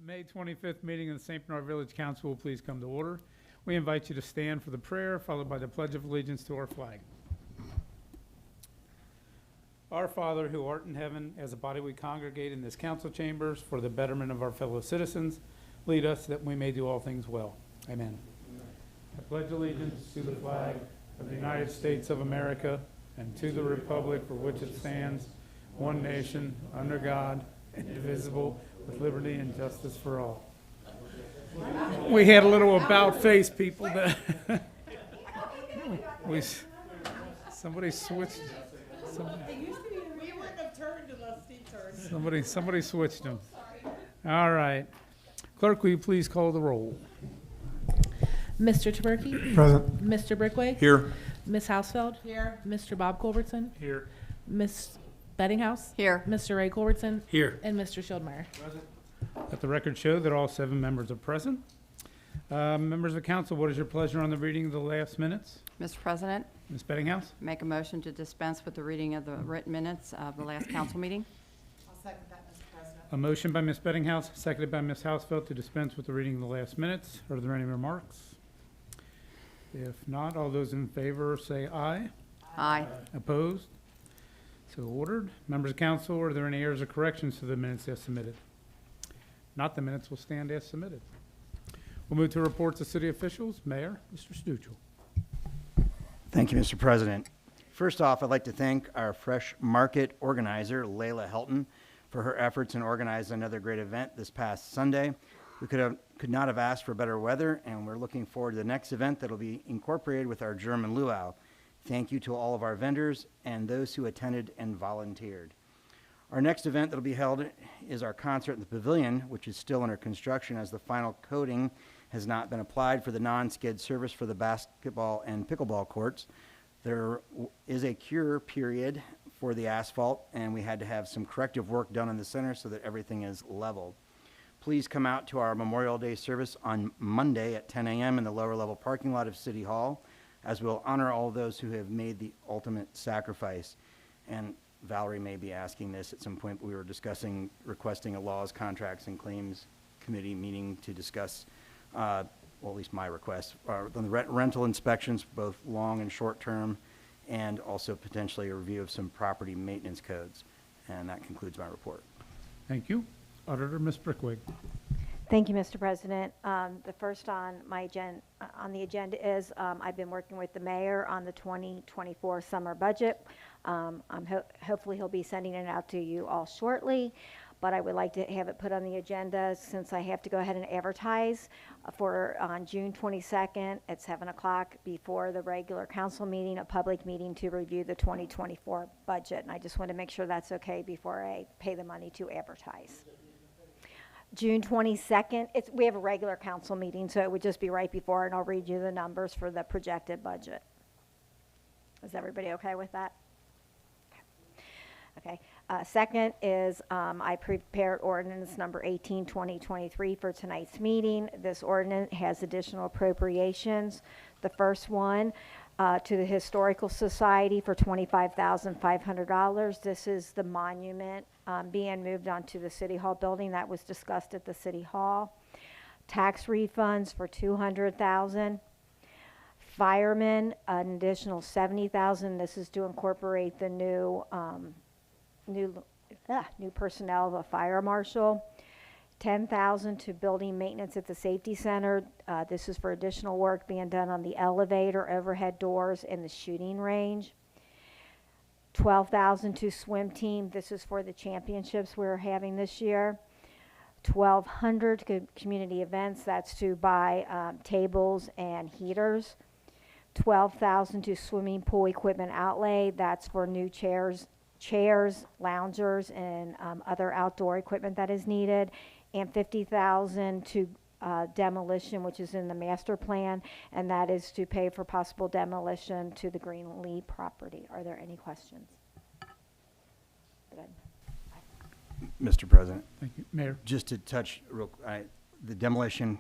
May 25th meeting of the St. Bernard Village Council will please come to order. We invite you to stand for the prayer, followed by the Pledge of Allegiance to our flag. Our Father, who art in heaven, as a body we congregate in this council chambers for the betterment of our fellow citizens, lead us that we may do all things well. Amen. I pledge allegiance to the flag of the United States of America and to the republic for which it stands, one nation, under God, indivisible, with liberty and justice for all. We had a little about face, people. That somebody switched. We wouldn't have turned unless Steve turned. Somebody switched them. All right. Clerk, will you please call the roll? Mr. Taberky? Present. Mr. Brickway? Here. Ms. Hausfeld? Here. Mr. Bob Culbertson? Here. Ms. Bettinghouse? Here. Mr. Ray Culbertson? Here. And Mr. Schildmeyer. Let the record show that all 7 members are present. Members of council, what is your pleasure on the reading of the last minutes? Mr. President, Ms. Bettinghouse? make a motion to dispense with the reading of the written minutes of the last council meeting. I'll second that, Mr. President. A motion by Ms. Bettinghouse, seconded by Ms. Hausfeld to dispense with the reading of the last minutes. Are there any remarks? If not, all those in favor say aye. Aye. Opposed? So ordered. Members of council, are there any errors or corrections to the minutes as submitted? Not, the minutes will stand as submitted. We'll move to reports of city officials. Mayor, Mr. Stuchel. Thank you, Mr. President. First off, I'd like to thank our Fresh Market organizer, Layla Helton, for her efforts in organizing another great event this past Sunday. We could not have asked for better weather, and we're looking forward to the next event that will be incorporated with our German luau. Thank you to all of our vendors and those who attended and volunteered. Our next event that will be held is our concert in the pavilion, which is still under construction as the final coating has not been applied for the non-skid service for the basketball and pickleball courts. There is a cure period for the asphalt, and we had to have some corrective work done in the center so that everything is leveled. Please come out to our Memorial Day service on Monday at 10 a.m. in the lower level parking lot of City Hall, as we'll honor all those who have made the ultimate sacrifice. And Valerie may be asking this at some point, but we were requesting a laws, contracts, and claims committee meeting to discuss, well, at least my request, the rental inspections, both long and short term, and also potentially a review of some property maintenance codes. And that concludes my report. Thank you. Auditor, Ms. Brickwig. Thank you, Mr. President. The first on the agenda is I've been working with the mayor on the 2024 summer budget. Hopefully he'll be sending it out to you all shortly, but I would like to have it put on the agenda since I have to go ahead and advertise for on June 22nd at 7 o'clock before the regular council meeting, a public meeting to review the 2024 budget. And I just want to make sure that's okay before I pay the money to advertise. June 22nd, we have a regular council meeting, so it would just be right before, and I'll read you the numbers for the projected budget. Is everybody okay with that? Okay. Second is I prepared ordinance number 18/2023 for tonight's meeting. This ordinance has additional appropriations. The first one to the Historical Society for $25,500. This is the monument being moved onto the City Hall building that was discussed at the City Hall. Tax refunds for $200,000. Firemen, an additional $70,000. This is to incorporate the new personnel of a fire marshal. $10,000 to building maintenance at the safety center. This is for additional work being done on the elevator, overhead doors, and the shooting range. $12,000 to swim team. This is for the championships we're having this year. $1,200 to community events. That's to buy tables and heaters. $12,000 to swimming pool equipment outlay. That's for new chairs, loungers, and other outdoor equipment that is needed. And $50,000 to demolition, which is in the master plan, and that is to pay for possible demolition to the Greenlee property. Are there any questions? Mr. President. Thank you. Mayor. Just to touch the demolition,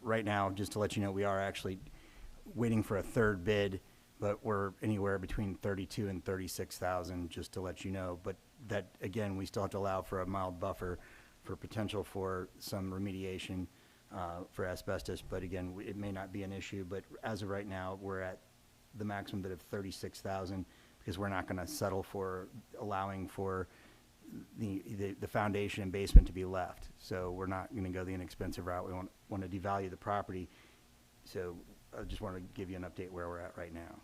right now, just to let you know, we are actually waiting for a third bid, but we're anywhere between 32 and 36,000, just to let you know. But that, again, we still have to allow for a mild buffer for potential for some remediation for asbestos. But again, it may not be an issue, but as of right now, we're at the maximum bid of $36,000 because we're not going to settle for allowing for the foundation and basement to be left. So we're not going to go the inexpensive route. We want to devalue the property. So I just want to give you an update where we're at right now.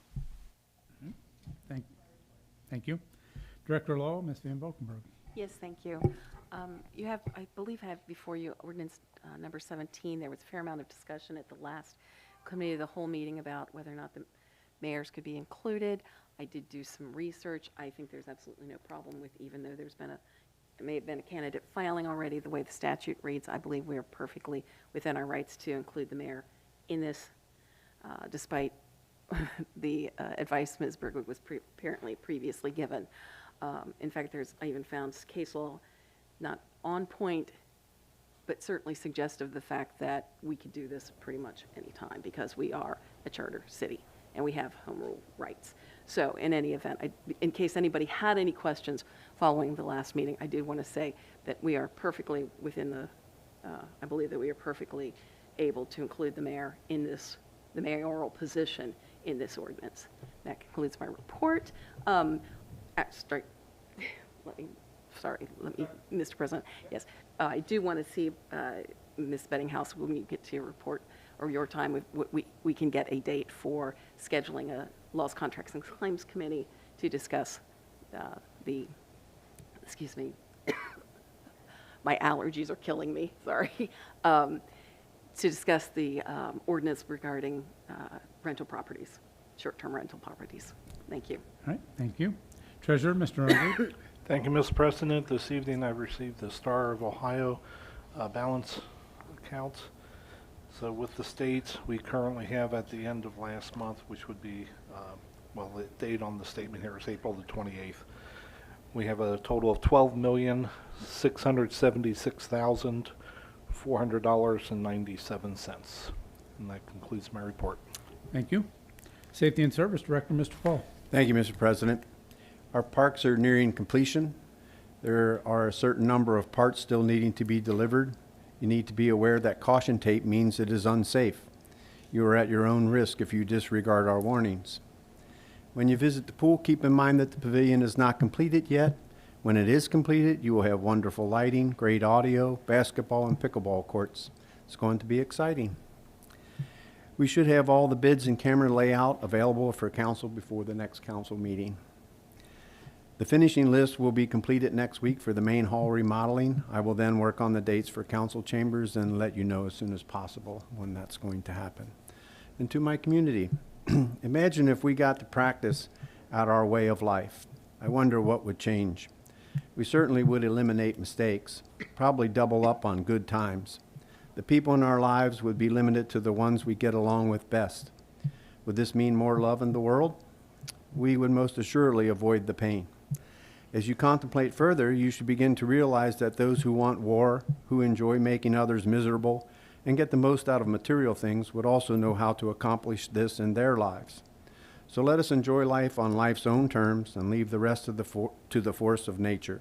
Thank you. Director of Law, Ms. Van Valkenburg. Yes, thank you. You have, I believe, have before you ordinance number 17. There was a fair amount of discussion at the last committee of the whole meeting about whether or not the mayors could be included. I did do some research. I think there's absolutely no problem with, even though there's been it may have been a candidate filing already, the way the statute reads, I believe we are perfectly within our rights to include the mayor in this, despite the advice Ms. Bergwood was apparently previously given. In fact, I even found case law not on point, but certainly suggestive of the fact that we could do this pretty much any time because we are a charter city and we have home rule rights. So in any event, in case anybody had any questions following the last meeting, I did want to say that we are perfectly within I believe that we are perfectly able to include the mayor in this, the mayoral position in this ordinance. That concludes my report. Mr. President, yes. I do want to see, Ms. Bettinghouse, when you get to your report or your time, we can get a date for scheduling a Laws, Contracts, and Claims Committee to discuss excuse me, my allergies are killing me, sorry, to discuss the ordinance regarding rental properties, short-term rental properties. Thank you. All right, thank you. Treasurer, Mr. Underwood. Thank you, Mr. President. This evening I received the Star of Ohio balance accounts. So with the states, we currently have at the end of last month, which would be, well, the date on the statement here is April the 28th. We have a total of $12,676,400.97. And that concludes my report. Thank you. Safety and Service Director, Mr. Paul. Thank you, Mr. President. Our parks are nearing completion. There are a certain number of parts still needing to be delivered. You need to be aware that caution tape means it is unsafe. You are at your own risk if you disregard our warnings. When you visit the pool, keep in mind that the pavilion is not completed yet. When it is completed, you will have wonderful lighting, great audio, basketball and pickleball courts. It's going to be exciting. We should have all the bids and camera layout available for council before the next council meeting. The finishing list will be completed next week for the main hall remodeling. I will then work on the dates for council chambers and let you know as soon as possible when that's going to happen. And to my community, imagine if we got to practice out our way of life. I wonder what would change. We certainly would eliminate mistakes, probably double up on good times. The people in our lives would be limited to the ones we get along with best. Would this mean more love in the world? We would most assuredly avoid the pain. As you contemplate further, you should begin to realize that those who want war, who enjoy making others miserable, and get the most out of material things would also know how to accomplish this in their lives. So let us enjoy life on life's own terms and leave the rest of to the force of nature.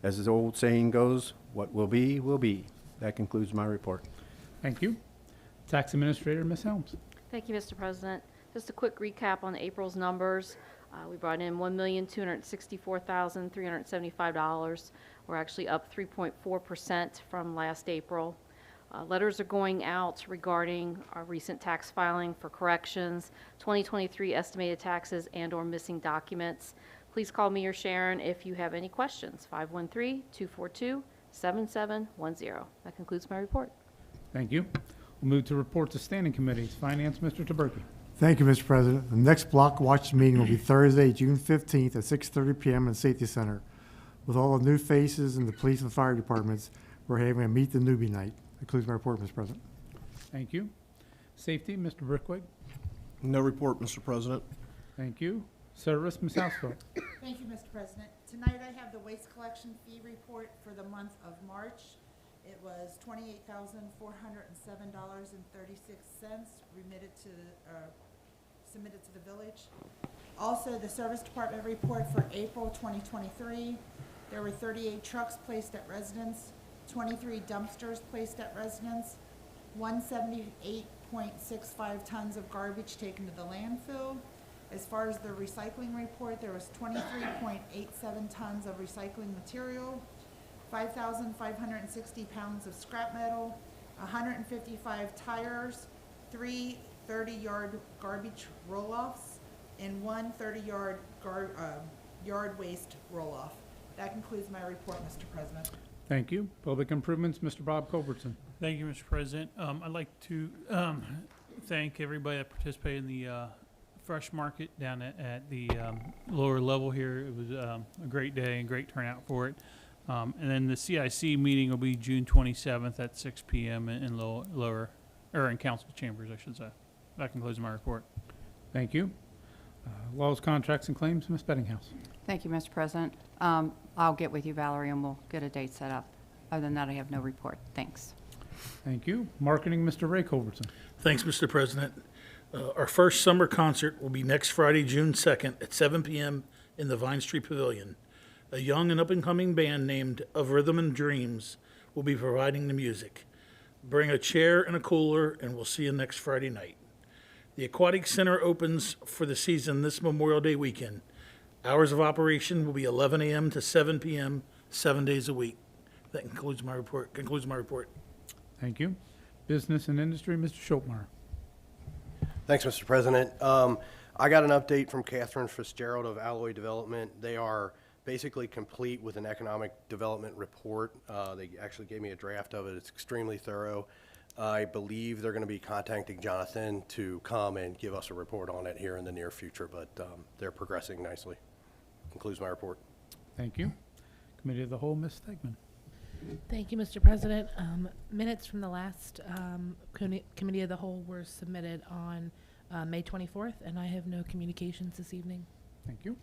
As the old saying goes, what will be, will be. That concludes my report. Thank you. Tax Administrator, Ms. Helms. Thank you, Mr. President. Just a quick recap on April's numbers. We brought in $1,264,375. We're actually up 3.4% from last April. Letters are going out regarding our recent tax filing for corrections, 2023 estimated taxes, and/or missing documents. Please call me or Sharon if you have any questions. 513-242-7710. That concludes my report. Thank you. We'll move to reports of standing committees. Finance, Mr. Taberky. Thank you, Mr. President. The next block watch meeting will be Thursday, June 15th at 6:30 p.m. in the Safety Center. With all the new faces in the police and fire departments, we're having a Meet the Newbie night. That concludes my report, Mr. President. Thank you. Safety, Mr. Brickwig. No report, Mr. President. Thank you. Service, Ms. Housefeld. Thank you, Mr. President. Tonight I have the waste collection fee report for the month of March. It was $28,407.36 submitted to the village. Also, the service department report for April 2023. There were 38 trucks placed at residence, 23 dumpsters placed at residence, 178.65 tons of garbage taken to the landfill. As far as the recycling report, there was 23.87 tons of recycling material, 5,560 pounds of scrap metal, 155 tires, 3 30-yard garbage roll-offs, and 1 30-yard yard waste roll-off. That concludes my report, Mr. President. Thank you. Public Improvements, Mr. Bob Culbertson. Thank you, Mr. President. I'd like to thank everybody that participated in the fresh market down at the lower level here. It was a great day and great turnout for it. And then the CIC meeting will be June 27th at 6 p.m. in in council chambers, I should say. That concludes my report. Thank you. Laws, contracts, and claims, Ms. Bettinghouse. Thank you, Mr. President. I'll get with you, Valerie, and we'll get a date set up. Other than that, I have no report. Thanks. Thank you. Marketing, Mr. Ray Culbertson. Thanks, Mr. President. Our first summer concert will be next Friday, June 2nd at 7 p.m. in the Vine Street Pavilion. A young and up-and-coming band named Of Rhythm and Dreams will be providing the music. Bring a chair and a cooler, and we'll see you next Friday night. The Aquatic Center opens for the season this Memorial Day weekend. Hours of operation will be 11 a.m. to 7 p.m., 7 days a week. That concludes my report. Thank you. Business and Industry, Mr. Schultmeyer. Thanks, Mr. President. I got an update from Catherine Fitzgerald of Alloy Development. They are basically complete with an economic development report. They actually gave me a draft of it. It's extremely thorough. I believe they're going to be contacting Jonathan to come and give us a report on it here in the near future, but they're progressing nicely. Concludes my report. Thank you. Committee of the Whole, Ms. Stegman. Thank you, Mr. President. Minutes from the last Committee of the Whole were submitted on May 24th, and I have no communications this evening. Thank you.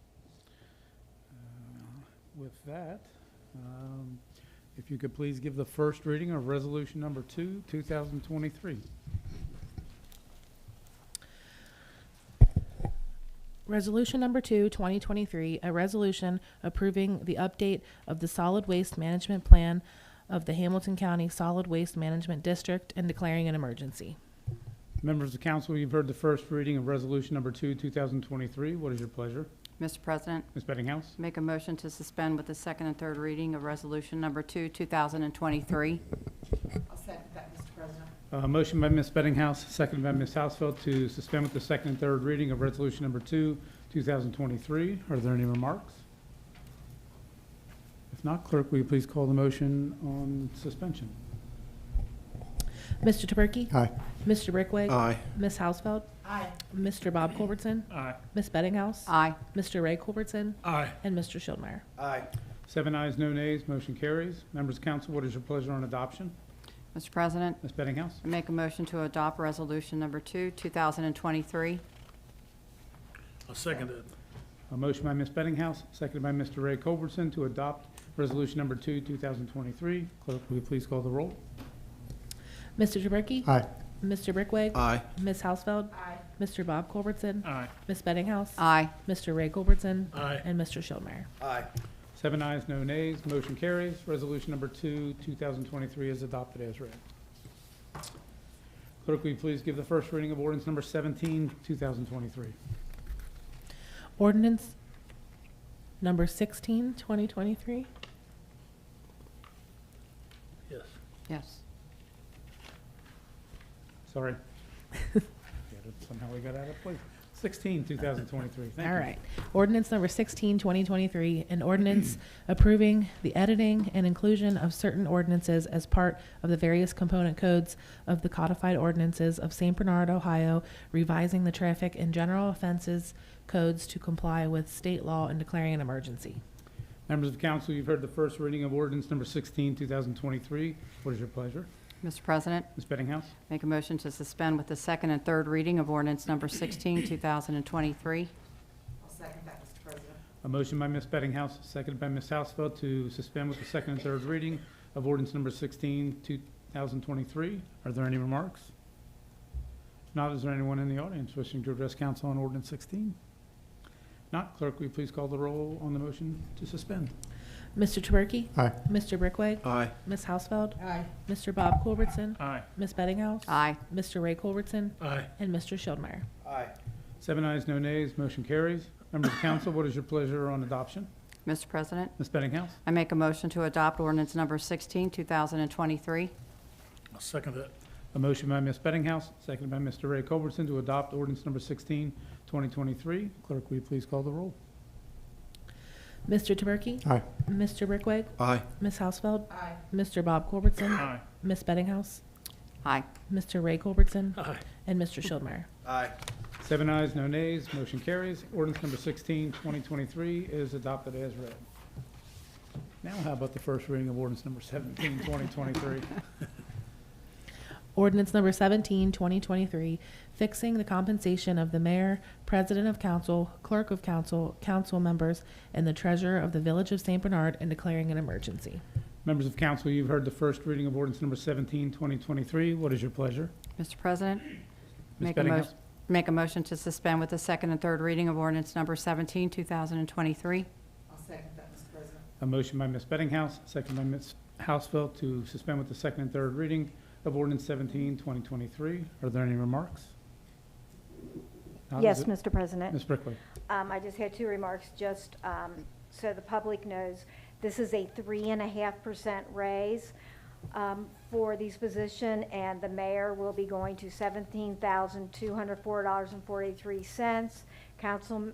With that, if you could please give the first reading of Resolution Number 2, 2023. Resolution number 2, 2023, a resolution approving the update of the solid waste management plan of the Hamilton County Solid Waste Management District and declaring an emergency. Members of the council, you've heard the first reading of Resolution Number 2, 2023. What is your pleasure? Mr. President, Ms. Bettinghouse? make a motion to suspend with the second and third reading of Resolution Number 2, 2023. I'll second that, Mr. President. Motion by Ms. Bettinghouse, seconded by Ms. Hausfeld to suspend with the second and third reading of Resolution Number 2, 2023. Are there any remarks? If not, clerk, will you please call the motion on suspension? Mr. Taberky? Aye. Mr. Brickway? Aye. Ms. Hausfeld? Aye. Mr. Bob Culbertson? Aye. Ms. Bettinghouse? Aye. Mr. Ray Culbertson? Aye. And Mr. Schildmeyer. Aye. 7 ayes, no nays, motion carries. Members of council, what is your pleasure on adoption? Mr. President, Ms. Bettinghouse? I make a motion to adopt Resolution Number 2, 2023. I'll second it. A motion by Ms. Bettinghouse, seconded by Mr. Ray Culbertson to adopt Resolution Number 2, 2023. Clerk, will you please call the roll? Mr. Taberky? Aye. Mr. Brickway? Aye. Ms. Hausfeld? Aye. Mr. Bob Culbertson? Aye. Ms. Bettinghouse? Aye. Mr. Ray Culbertson? Aye. And Mr. Schildmeyer. Aye. 7 ayes, no nays, motion carries. Resolution Number 2, 2023 is adopted as read. Clerk, will you please give the first reading of ordinance number 17, 2023? Ordinance number 16, 2023. Yes. Yes. Sorry. Somehow we got out of place. 16, 2023. Thank you. All right. Ordinance number 16, 2023, an ordinance approving the editing and inclusion of certain ordinances as part of the various component codes of the codified ordinances of St. Bernard, Ohio, revising the traffic and general offenses codes to comply with state law and declaring an emergency. Members of council, you've heard the first reading of ordinance number 16, 2023. What is your pleasure? Mr. President, Ms. Bettinghouse? make a motion to suspend with the second and third reading of Ordinance Number 16, 2023. I'll second that, Mr. President. A motion by Ms. Bettinghouse, seconded by Ms. Hausfeld to suspend with the second and third reading of ordinance number 16, 2023. Are there any remarks? If not, is there anyone in the audience wishing to address council on ordinance 16? Not, clerk, will you please call the roll on the motion to suspend? Mr. Traverky? Aye. Mr. Brickway? Aye. Ms. Hausfeld? Aye. Mr. Bob Culbertson? Aye. Ms. Bettinghouse? Aye. Mr. Ray Culbertson? Aye. And Mr. Schildmeyer. Aye. 7 ayes, no nays, motion carries. Members of council, what is your pleasure on adoption? Mr. President, Ms. Bettinghouse? I make a motion to adopt ordinance number 16, 2023. I'll second that. A motion by Ms. Bettinghouse, seconded by Mr. Ray Culbertson to adopt ordinance number 16, 2023. Clerk, will you please call the roll? Mr. Traverky? Aye. Mr. Brickway? Aye. Ms. Hausfeld? Aye. Mr. Bob Culbertson? Aye. Ms. Bettinghouse? Aye. Mr. Ray Culbertson? Aye. And Mr. Schildmeyer. Aye. 7 ayes, no nays, motion carries. Ordinance number 16, 2023 is adopted as read. Now how about the first reading of ordinance number 17, 2023? Ordinance number 17, 2023, fixing the compensation of the mayor, president of council, clerk of council, council members, and the treasurer of the village of St. Bernard, and declaring an emergency. Members of council, you've heard the first reading of ordinance number 17, 2023. What is your pleasure? Mr. President, Ms. make a, Bettinghouse? make a motion to suspend with the second and third reading of ordinance number 17, 2023. I'll second that, Mr. President. A motion by Ms. Bettinghouse, second by Ms. Hausfeld to suspend with the second and third reading of ordinance 17, 2023. Are there any remarks? Not, Yes, is it- Mr. President. Ms. Brickley. I just had two remarks, just so the public knows. This is a 3.5% raise for these positions, and the mayor will be going to $17,204.43. Council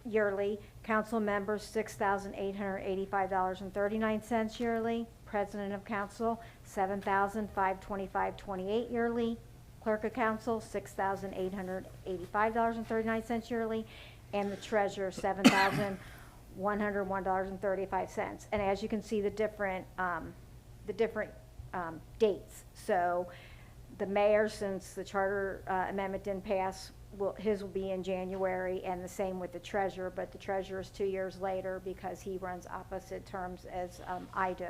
yearly, council members $6,885.39 yearly. President of council $7,525.28 yearly. Clerk of council $6,885.39 yearly, and the treasurer $7,101.35. And as you can see, the different dates. So the mayor, since the charter amendment didn't pass, his will be in January, and the same with the treasurer, but the treasurer is 2 years later because he runs opposite terms as I do.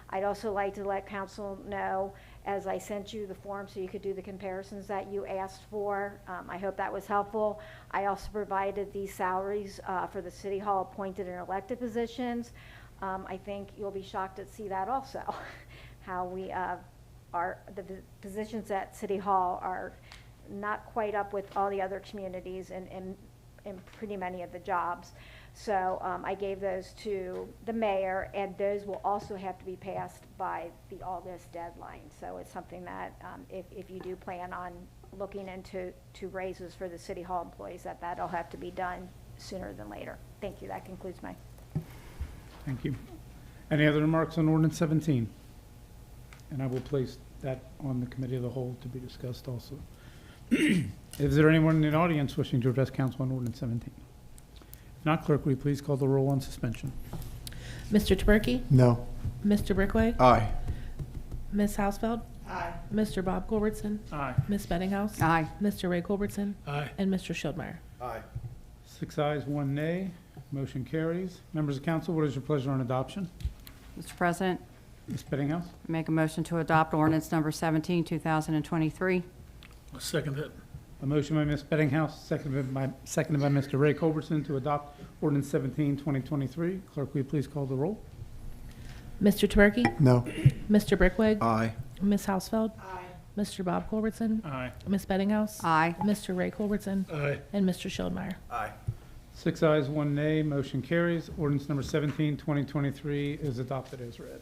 I'd also like to let council know, as I sent you the form so you could do the comparisons that you asked for. I hope that was helpful. I also provided these salaries for the city hall appointed and elected positions. I think you'll be shocked to see that also, how we the positions at city hall are not quite up with all the other communities in pretty many of the jobs. So I gave those to the mayor, and those will also have to be passed by the August deadline. So it's something that if you do plan on looking into raises for the city hall employees, that'll have to be done sooner than later. Thank you. That concludes my. Thank you. Any other remarks on ordinance 17? And I will place that on the committee of the whole to be discussed also. Is there anyone in the audience wishing to address council on ordinance 17? If not, clerk, will you please call the roll on suspension? Mr. Traverky? No. Mr. Brickway? Aye. Ms. Hausfeld? Aye. Mr. Bob Culbertson? Aye. Ms. Bettinghouse? Aye. Mr. Ray Culbertson? Aye. And Mr. Schildmeyer. Aye. 6 ayes, 1 nay. Motion carries. Members of council, what is your pleasure on adoption? Mr. President, Ms. Bettinghouse? make a motion to adopt ordinance number 17, 2023. I'll second that. A motion by Ms. Bettinghouse, seconded by Mr. Ray Culbertson to adopt ordinance 17, 2023. Clerk, will you please call the roll? Mr. Traverky? No. Mr. Brickway? Aye. Ms. Hausfeld? Aye. Mr. Bob Culbertson? Aye. Ms. Bettinghouse? Aye. Mr. Ray Culbertson? Aye. And Mr. Schildmeyer. Aye. 6 ayes, 1 nay. Motion carries. Ordinance number 17, 2023 is adopted as read.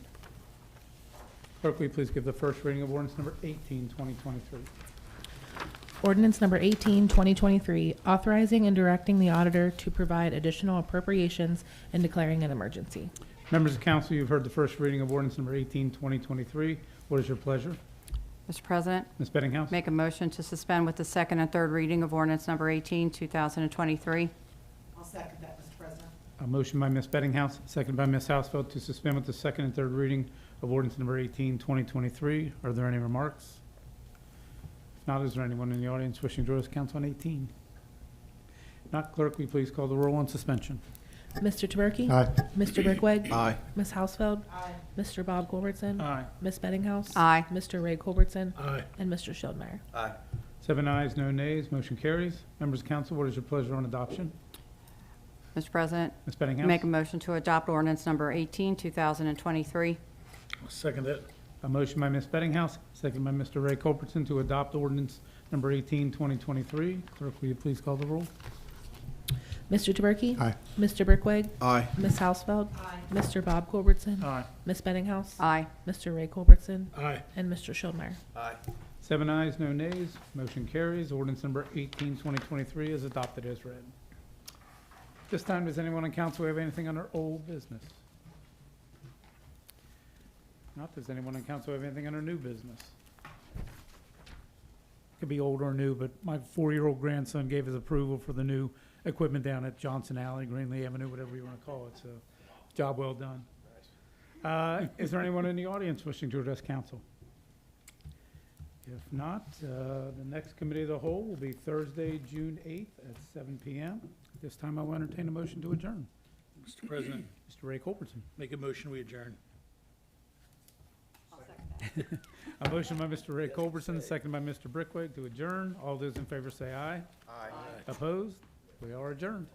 Clerk, will you please give the first reading of ordinance number 18, 2023? Ordinance number 18, 2023, authorizing and directing the auditor to provide additional appropriations and declaring an emergency. Members of council, you've heard the first reading of ordinance number 18, 2023. What is your pleasure? Mr. President, Ms. Bettinghouse? make a motion to suspend with the second and third reading of ordinance number 18, 2023. I'll second that, Mr. President. A motion by Ms. Bettinghouse, seconded by Ms. Hausfeld to suspend with the second and third reading of ordinance number 18, 2023. Are there any remarks? If not, is there anyone in the audience wishing to address council on 18? If not, clerk, will you please call the roll on suspension? Mr. Traverky? Aye. Mr. Brickway? Aye. Ms. Hausfeld? Aye. Mr. Bob Culbertson? Aye. Ms. Bettinghouse? Aye. Mr. Ray Culbertson? Aye. And Mr. Schildmeyer. Aye. 7 ayes, no nays. Motion carries. Members of council, what is your pleasure on adoption? Mr. President, Ms. Bettinghouse? make a motion to adopt ordinance number 18, 2023. I'll second it. A motion by Ms. Bettinghouse, second by Mr. Ray Culbertson to adopt ordinance number 18, 2023. Clerk, will you please call the roll? Mr. Tuberky? Aye. Mr. Brickwig? Aye. Ms. Hausfeld? Aye. Mr. Bob Culbertson? Aye. Ms. Bettinghouse? Aye. Mr. Ray Culbertson? Aye. And Mr. Schulmeyer. Aye. 7 ayes, no nays. Motion carries. Ordinance number 18, 2023 is adopted as read. This time, does anyone on council have anything under old business? Not, does anyone on council have anything under new business? Could be old or new, but my 4-year-old grandson gave his approval for the new equipment down at Johnson Alley, Greenlee Avenue, whatever you want to call it, so job well done. Is there anyone in the audience wishing to address council? If not, the next committee of the whole will be Thursday, June 8th at 7 p.m. This time I will entertain a motion to adjourn. Mr. President, Mr. Ray Culbertson. make a motion, we adjourn. A motion by Mr. Ray Culbertson, second by Mr. Brickwig to adjourn. All those in favor say aye. Aye. Opposed? We are adjourned.